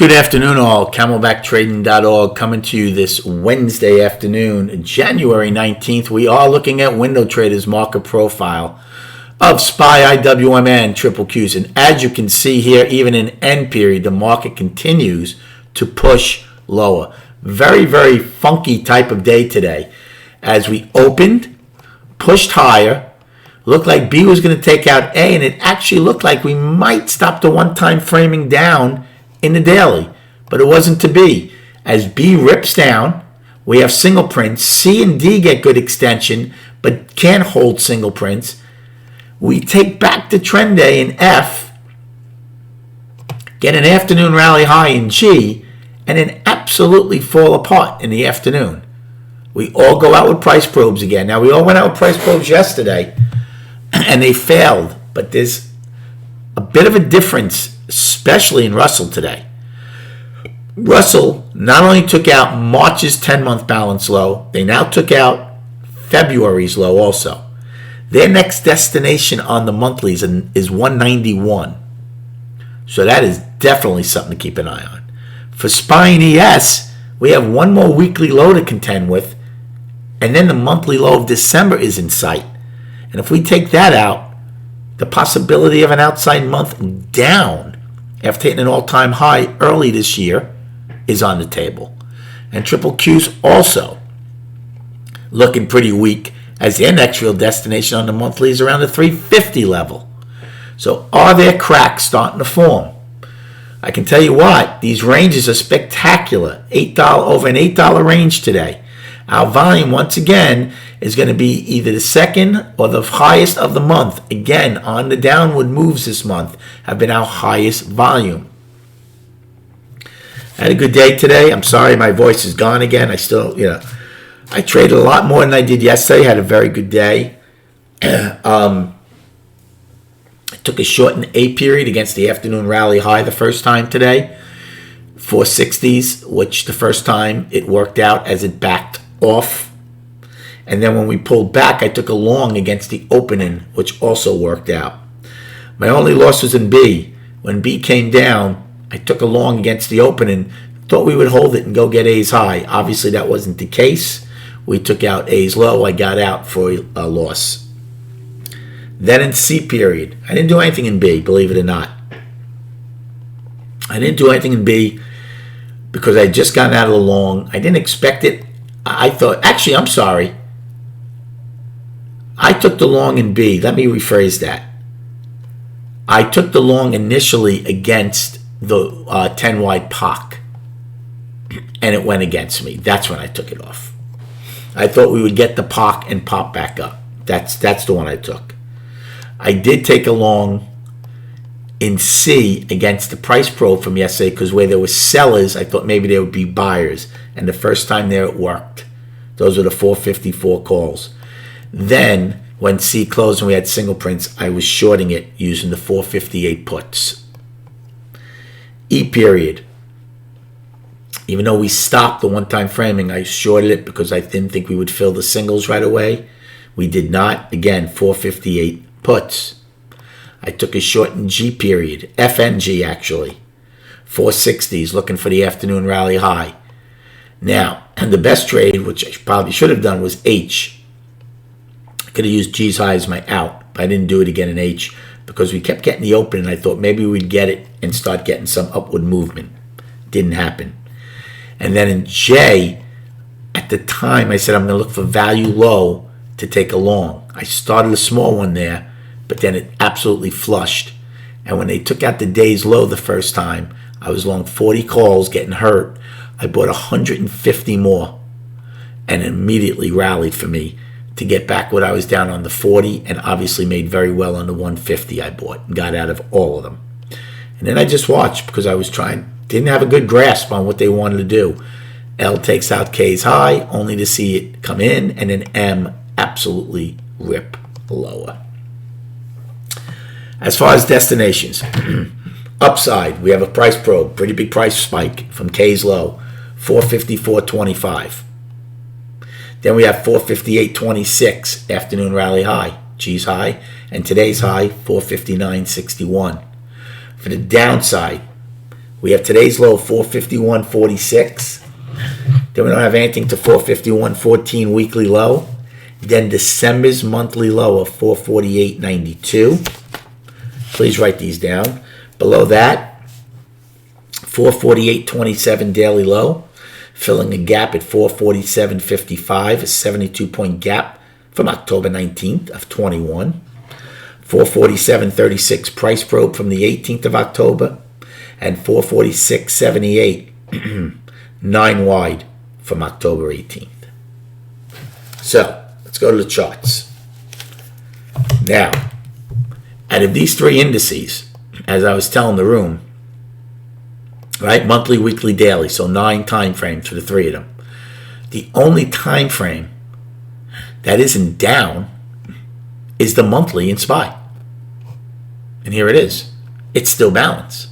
Good afternoon all. CamelbackTrading.org coming to you this Wednesday afternoon, January 19th. We are looking at Window Trader's market profile of SPY, IWM, Triple Qs. And as you can see here, even in end period, the market continues to push lower. Very, very funky type of day today. As we opened, pushed higher, looked like B was going to take out A, and it actually looked like we might stop the one-time framing down in the daily, but it wasn't to be. As B rips down, we have single prints. C and D get good extension, but can't hold single prints. We take back the trend day in F, get an afternoon rally high in G, and then absolutely fall apart in the afternoon. We all go out with price probes again. Now, we all went out with price probes yesterday, and they failed, but there's a bit of a difference, especially in Russell today. Russell not only took out March's 10-month balance low, they now took out February's low also. Their next destination on the monthlies is 191. So that is definitely something to keep an eye on. For SPY and ES, we have one more weekly low to contend with, and then the monthly low of December is in sight. And if we take that out, the possibility of an outside month down after hitting an all-time high early this year is on the table. And Triple Q's also looking pretty weak as their next real destination on the monthly is around the 350 level. So are there cracks starting to form? I can tell you what, these ranges are spectacular. $8 over an $8 range today. Our volume, once again, is going to be either the second or the highest of the month. Again, on the downward moves this month have been our highest volume. I had a good day today. I'm sorry my voice is gone again. I still, I traded a lot more than I did yesterday. Had a very good day. I took a short in A period against the afternoon rally high the first time today. 460s, which the first time it worked out as it backed off. And then when we pulled back, I took a long against the opening, which also worked out. My only loss was in B. When B came down, I took a long against the opening, thought we would hold it and go get A's high. Obviously, that wasn't the case. We took out A's low. I got out for a loss. Then in C period, I didn't do anything in B, believe it or not. I didn't do anything in B because I had just gotten out of the long. I didn't expect it. I thought, actually, I'm sorry. I took the long in B. Let me rephrase that. I took the long initially against the 10 wide POC, and it went against me. That's when I took it off. I thought we would get the POC and pop back up. That's the one I took. I did take a long in C against the price probe from yesterday because where there were sellers, I thought maybe there would be buyers. And the first time there it worked. Those were the 454 calls. Then when C closed and we had single prints, I was shorting it using the 458 puts. E period. Even though we stopped the one-time framing, I shorted it because I didn't think we would fill the singles right away. We did not. Again, 458 puts. I took a short in G period, FNG actually, 460s, looking for the afternoon rally high. Now, and the best trade, which I probably should have done, was H. I could have used G's high as my out, but I didn't do it again in H because we kept getting the open, and I thought maybe we'd get it and start getting some upward movement. Didn't happen. And then in J, at the time, I said I'm going to look for value low to take a long. I started a small one there, but then it absolutely flushed. And when they took out the day's low the first time, I was long 40 calls, getting hurt. I bought 150 more, and it immediately rallied for me to get back what I was down on the 40, and obviously made very well on the 150 I bought and got out of all of them. And then I just watched because I was didn't have a good grasp on what they wanted to do. L takes out K's high, only to see it come in, and then M absolutely rip lower. As far as destinations, upside, we have a price probe, pretty big price spike from K's low, 454.25. Then we have 458.26, afternoon rally high, G's high, and today's high, 459.61. For the downside, We have today's low, 451.46. Then we don't have anything to 451.14 weekly low. Then December's monthly low of 448.92. Please write these down. Below that, 448.27 daily low, filling a gap at 447.55, a 72-point gap from October 19th of 21. 447.36 price probe from the 18th of October, and 446.78 9 wide from October 18th. So let's go to the charts. Now, out of these three indices, as I was telling the room, right, monthly, weekly, daily, so 9 time frames for the three of them. The only time frame that isn't down is the monthly in SPY. And here it is. It's still balanced.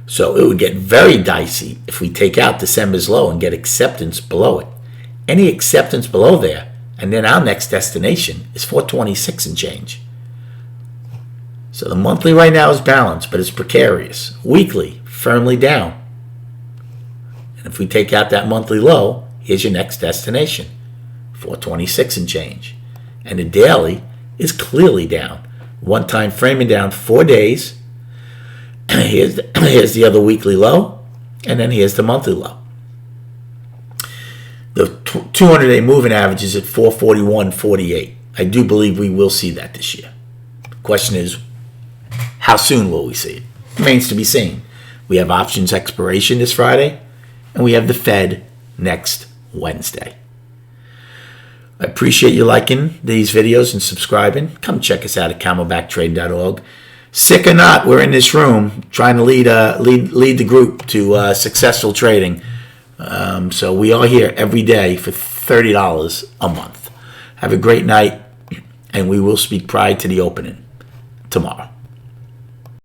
So it would get very dicey if we take out December's low and get acceptance below it. Any acceptance below there, and then our next destination is 426 and change. So the monthly right now is balanced, but it's precarious. Weekly, firmly down. And if we take out that monthly low, here's your next destination, 426 and change. And the daily is clearly down. One time framing down 4 days. Here's the other weekly low, and then here's the monthly low. The 200-day moving average is at 441.48. I do believe we will see that this year. The question is, how soon will we see it? Remains to be seen. We have options expiration this Friday, and we have the Fed next Wednesday. I appreciate you liking these videos and subscribing. Come check us out at camelbacktrading.org. Sick or not, we're in this room trying to lead the group to successful trading. So we are here every day for $30 a month. Have a great night, and we will speak prior to the opening tomorrow.